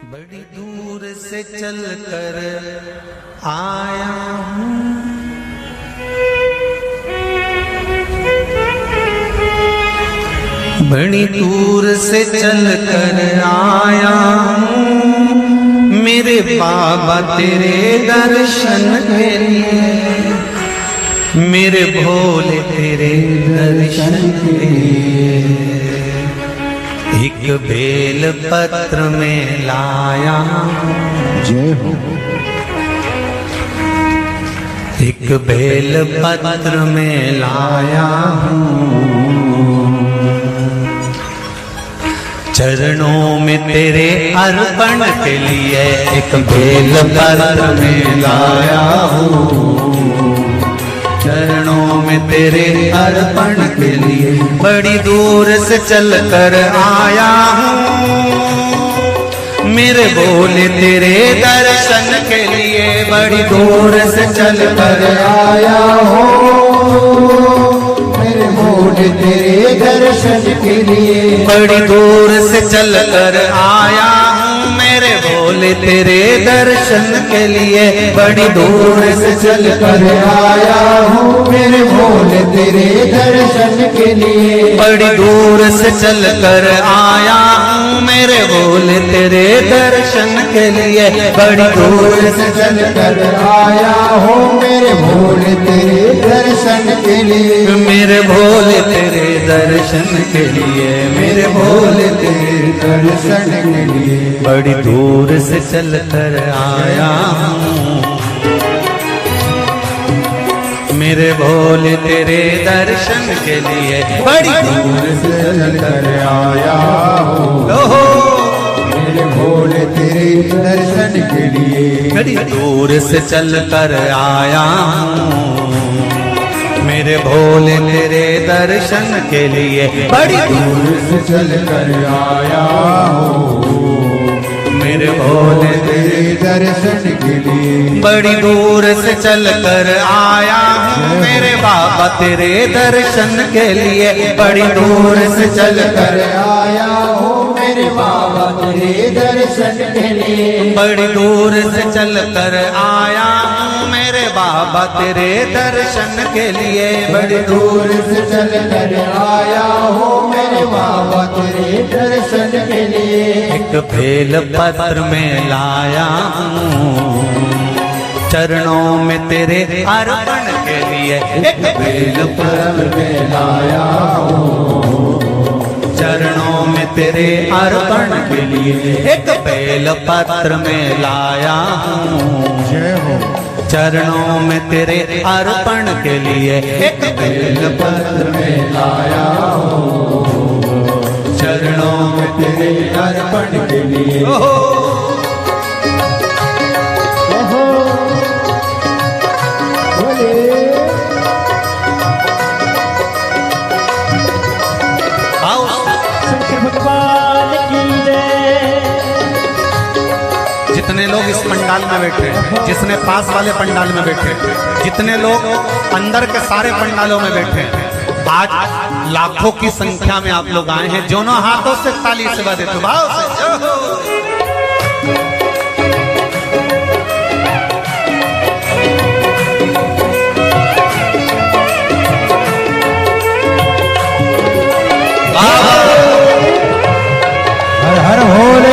बड़ी दूर से चल कर आया हूँ, बड़ी दूर से चल कर आया हूँ, मेरे बाबा तेरे दर्शन के लिए, मेरे भोले तेरे दर्शन के लिए। एक बेल पत्र में लाया, जय हो। एक बेल पत्र में लाया हूँ, चरणों में तेरे अर्पण के लिए। एक बेल पत्र में लाया हूँ, चरणों में तेरे अर्पण के लिए। बड़ी दूर से चल कर आया हूँ, मेरे भोले तेरे दर्शन के लिए। बड़ी दूर से चल कर आया हूँ, मेरे भोले तेरे दर्शन के लिए। बड़ी दूर से चल कर आया हूँ, मेरे भोले तेरे दर्शन के लिए। बड़ी दूर से चल कर आया हूँ, मेरे भोले तेरे दर्शन के लिए। बड़ी दूर से चल कर आया हूँ, मेरे भोले तेरे दर्शन के लिए। बड़ी दूर से चल कर आया हूँ, मेरे भोले तेरे दर्शन के लिए। मेरे भोले तेरे दर्शन के लिए, मेरे भोले तेरे दर्शन के लिए। बड़ी दूर से चल कर आया हूँ, मेरे भोले तेरे दर्शन के लिए। बड़ी दूर से चल कर आया हूँ, मेरे भोले तेरे दर्शन के लिए। बड़ी दूर से चल कर आया हूँ, मेरे भोले तेरे दर्शन के लिए। बड़ी दूर से चल कर आया हूँ, मेरे भोले तेरे दर्शन के लिए। बड़ी दूर से चल कर आया हूँ, मेरे बाबा तेरे दर्शन के लिए। बड़ी दूर से चल कर आया हूँ, मेरे बाबा तेरे दर्शन के लिए। बड़ी दूर से चल कर आया हूँ, मेरे बाबा तेरे दर्शन के लिए। बड़ी दूर से चल कर आया हूँ, मेरे बाबा तेरे दर्शन के लिए। एक बेल पत्र में लाया हूँ, चरणों में तेरे अर्पण के लिए। एक बेल पत्र में लाया हूँ, चरणों में तेरे अर्पण के लिए। एक बेल पत्र में लाया हूँ, जय हो। चरणों में तेरे अर्पण के लिए। एक बेल पत्र में लाया हूँ, चरणों में तेरे अर्पण के लिए। जितने लोग इस पंडाल में बैठे, जिसने पास वाले पंडाल में बैठे, जितने लोग अंदर के सारे पंडालों में बैठे, आज लाखों की संख्या में आप लोग आए हैं। दोनों हाथों से ताली से बजा देते भाव से। हर हर भोले।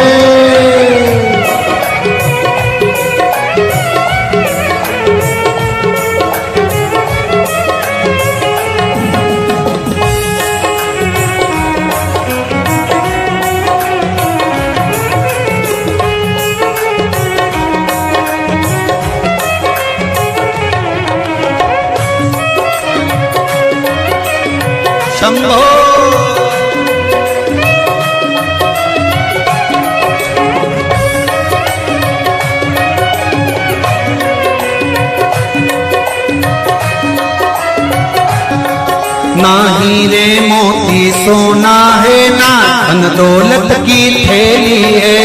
शंभो ना हीरे मोती सोना है, ना धन दौलत की थैली है।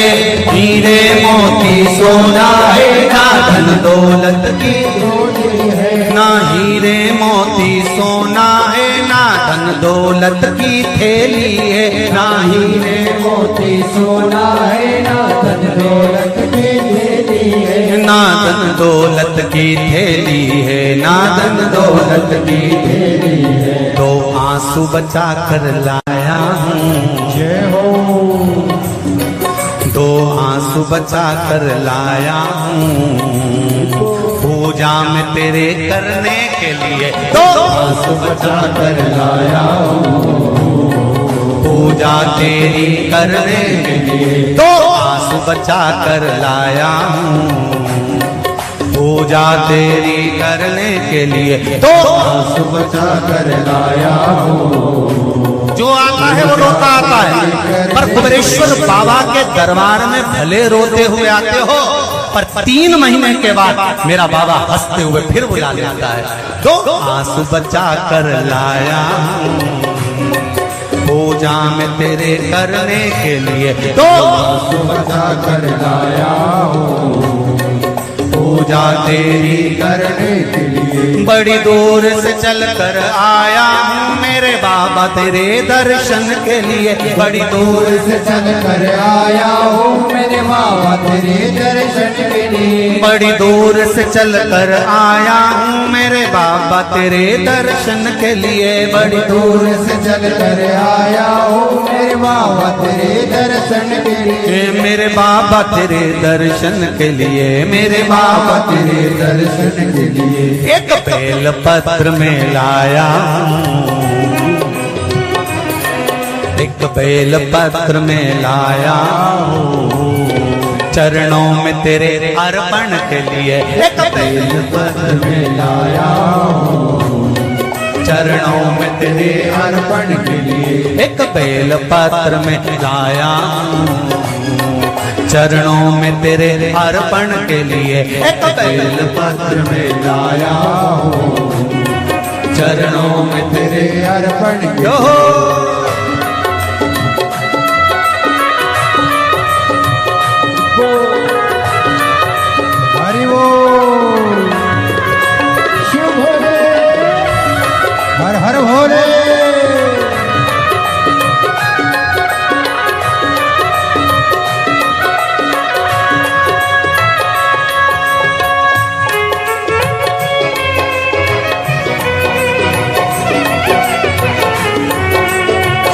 हीरे मोती सोना है, ना धन दौलत की थैली है। ना हीरे मोती सोना है, ना धन दौलत की थैली है। ना हीरे मोती सोना है, ना धन दौलत की थैली है, ना धन दौलत की थैली है, ना धन दौलत की थैली है। दो आंसू बचा कर लाया हूँ, जय हो। दो आंसू बचा कर लाया हूँ, पूजा में तेरे करने के लिए दो आंसू बचा कर लाया हूँ, पूजा तेरी करने के लिए दो आंसू बचा कर लाया हूँ, पूजा तेरी करने के लिए दो आंसू बचा कर लाया हूँ। जो आता है वो रोता आता है, पर कुबेरेश्वर बाबा के दरबार में भले रोते हुए आते हो, पर 3 महीने के बाद मेरा बाबा हंसते हुए फिर बुला लेता है। दो आंसू बचा कर लाया हूँ, पूजा में तेरे करने के लिए दो आंसू बचा कर लाया हूँ, पूजा तेरी करने के लिए। बड़ी दूर से चल कर आया हूँ मेरे बाबा तेरे दर्शन के लिए, बड़ी दूर से चल कर आया हूँ मेरे बाबा तेरे दर्शन के लिए। बड़ी दूर से चल कर आया हूँ मेरे बाबा तेरे दर्शन के लिए, बड़ी दूर से चल कर आया हूँ मेरे बाबा तेरे दर्शन के लिए। मेरे बाबा तेरे दर्शन के लिए, मेरे बाबा तेरे दर्शन के लिए। एक बेल पत्र में लाया हूँ, एक बेल पत्र में लाया हूँ, चरणों में तेरे अर्पण के लिए एक बेल पत्र में लाया हूँ, चरणों में तेरे अर्पण के लिए। एक बेल पत्र में लाया हूँ, चरणों में तेरे अर्पण के लिए एक बेल पत्र में लाया हूँ, चरणों में तेरे अर्पण के लिए। हरि बोल, शिव भोले, हर हर भोले।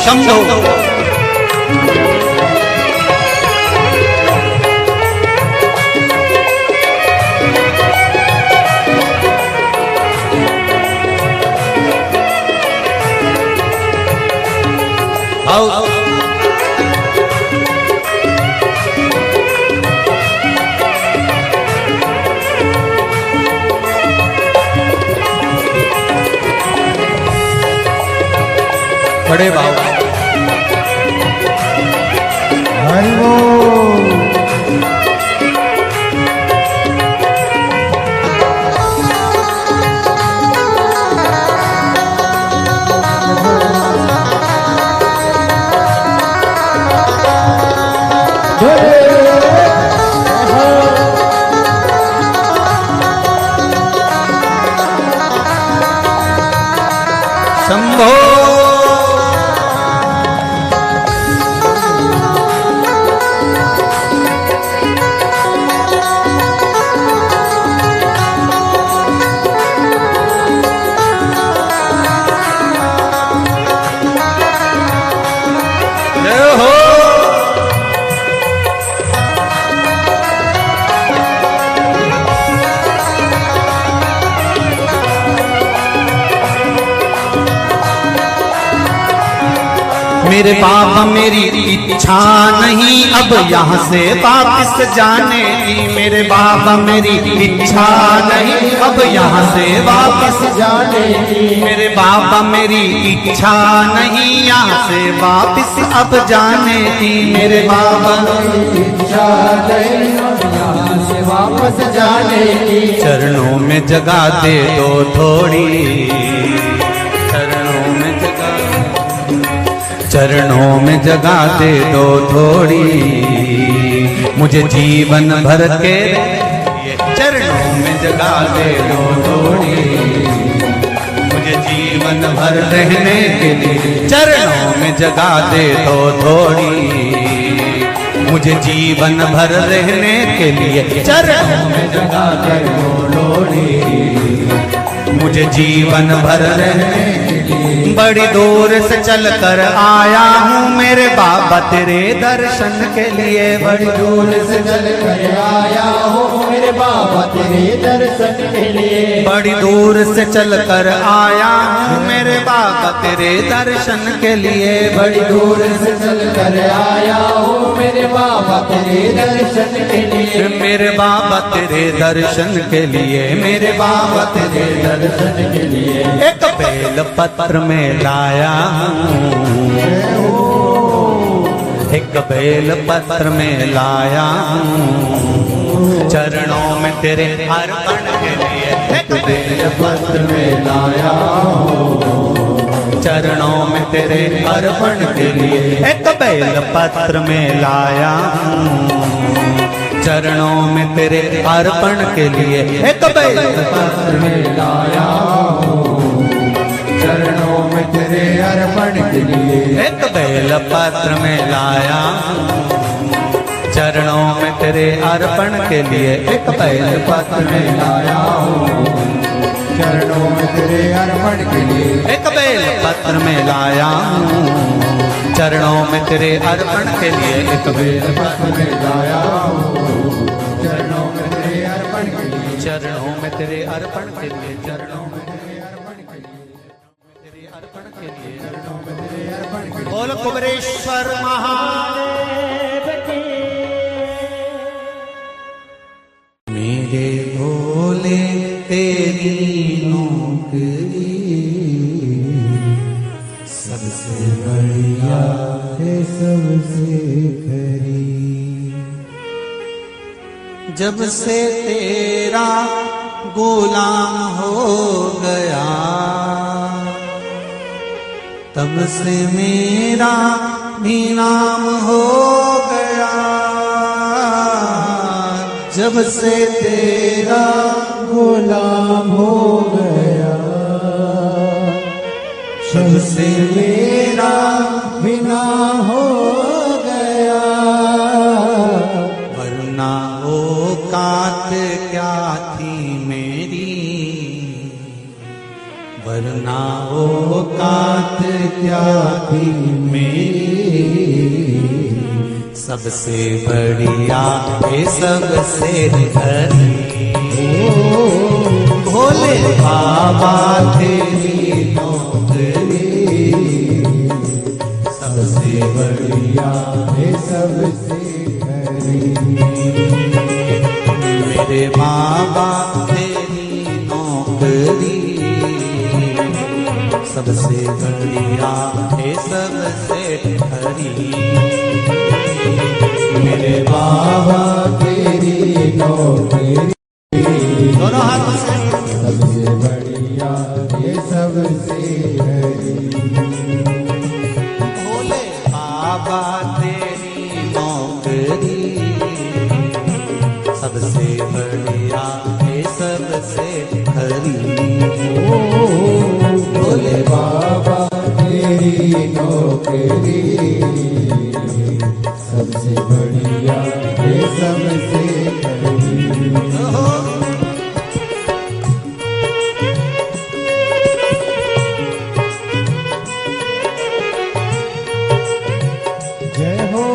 शंभो आओ बड़े बाबा हरि बोल। शंभो मेरे बाबा मेरी इच्छा नहीं अब यहाँ से वापस जाने की, मेरे बाबा मेरी इच्छा नहीं अब यहाँ से वापस जाने की। मेरे बाबा मेरी इच्छा नहीं यहाँ से वापस अब जाने की, मेरे बाबा इच्छा नहीं यहाँ से वापस जाने की। चरणों में जगह दे दो थोड़ी, चरणों में जगह, चरणों में जगह दे दो थोड़ी, मुझे जीवन भर के चरणों में जगह दे दो थोड़ी, मुझे जीवन भर रहने के लिए चरणों में जगह दे दो थोड़ी, मुझे जीवन भर रहने के लिए चरणों में जगा कर बोलो रे। मुझे जीवन भर रहने के लिए बड़ी दूर से चल कर आया हूँ मेरे बाबा तेरे दर्शन के लिए। बड़ी दूर से चल कर आया हूँ मेरे बाबा तेरे दर्शन के लिए। बड़ी दूर से चल कर आया हूँ मेरे बाबा तेरे दर्शन के लिए। बड़ी दूर से चल कर आया हूँ मेरे बाबा तेरे दर्शन के लिए। मेरे बाबा तेरे दर्शन के लिए, मेरे बाबा तेरे दर्शन के लिए एक बेल पत्र में लाया हूँ, एक बेल पत्र में लाया हूँ चरणों में तेरे अर्पण के लिए। एक बेल पत्र में लाया हूँ चरणों में तेरे अर्पण के लिए। एक बेल पत्र में लाया हूँ चरणों में तेरे अर्पण के लिए। एक बेल पत्र में लाया हूँ चरणों में तेरे अर्पण के लिए। एक बेल पत्र में लाया चरणों में तेरे अर्पण के लिए। एक बेल पत्र में लाया हूँ चरणों में तेरे अर्पण के लिए। एक बेल पत्र में लाया हूँ चरणों में तेरे अर्पण के लिए। एक बेल पत्र में लाया हूँ चरणों में तेरे अर्पण के लिए। चरणों में तेरे अर्पण के लिए। चरणों में तेरे अर्पण के लिए। तेरे अर्पण के लिए। चरणों में तेरे अर्पण के लिए। बोल कुबेरेश्वर महादेव की। मेरे भोले तेरी नौकरी सबसे बढ़िया है सबसे खरी। जब से तेरा गुलाम हो गया तब से मेरा भी नाम हो गया। जब से तेरा गुलाम हो गया तब से मेरा भी नाम हो गया। वरना औकात क्या थी मेरी, वरना औकात क्या थी मेरी। सबसे बढ़िया है सबसे खरी। भोले बाबा तेरी नौकरी सबसे बढ़िया है सबसे खरी। मेरे बाबा तेरी नौकरी सबसे बढ़िया है सबसे खरी। मेरे बाबा तेरी नौकरी दोनों हाथों से सबसे बढ़िया ये सबसे खरी। भोले बाबा तेरी नौकरी सबसे बढ़िया है सबसे खरी। भोले बाबा तेरी नौकरी सबसे बढ़िया है सबसे खरी। जय हो।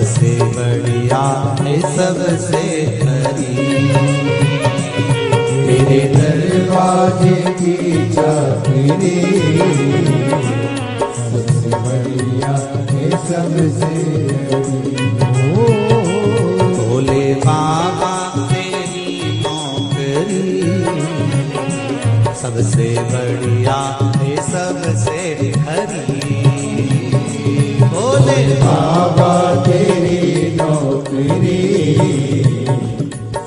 सबसे बढ़िया है सबसे खरी। तेरे दरवाजे की चाबी सबसे बढ़िया है सबसे भोले बाबा तेरी नौकरी सबसे बढ़िया है सबसे खरी। भोले बाबा तेरी नौकरी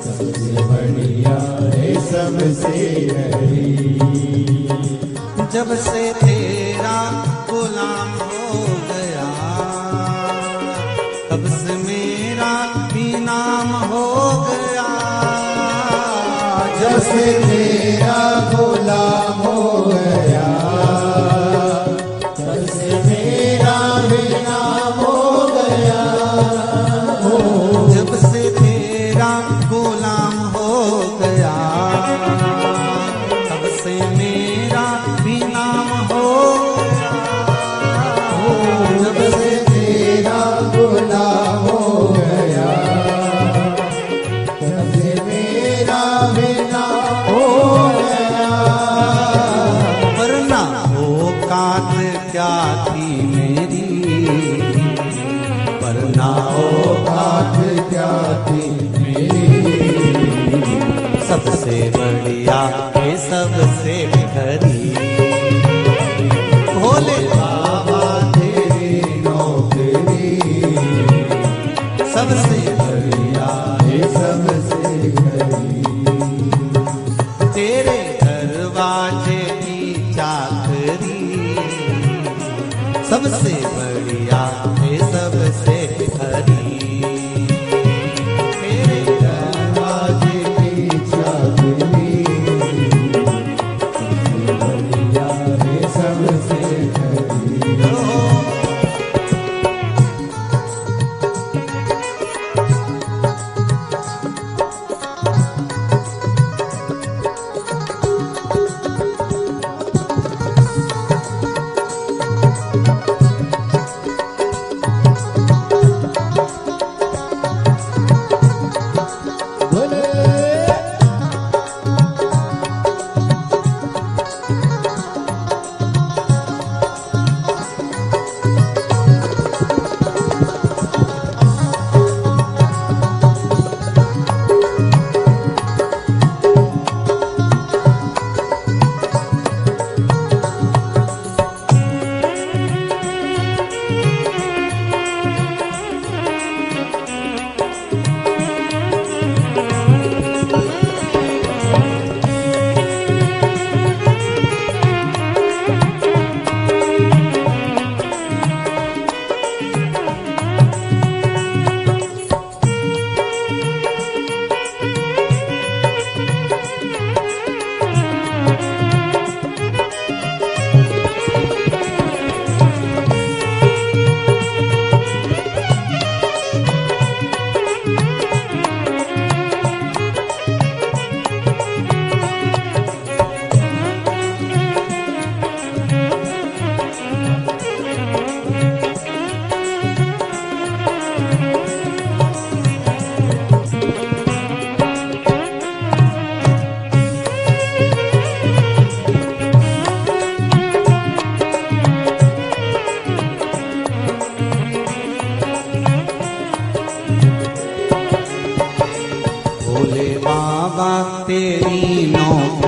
सबसे बढ़िया है सबसे हरी। जब से तेरा गुलाम हो गया तब से मेरा भी नाम हो गया। जब से तेरा गुलाम हो गया तब से मेरा भी नाम हो गया। जब से तेरा गुलाम हो गया तब से मेरा भी नाम हो गया। जब से तेरा गुलाम हो गया तब से मेरा भी नाम हो गया। वरना औकात क्या थी मेरी, वरना औकात क्या थी मेरी। सबसे बढ़िया है सबसे खरी। भोले बाबा तेरी नौकरी सबसे बढ़िया है सबसे हरी। तेरे दरवाजे की चाकरी सबसे बढ़िया है सबसे खरी। तेरे दरवाजे की चाबी सबसे बढ़िया है सबसे हरी। भोले बाबा तेरी नौकरी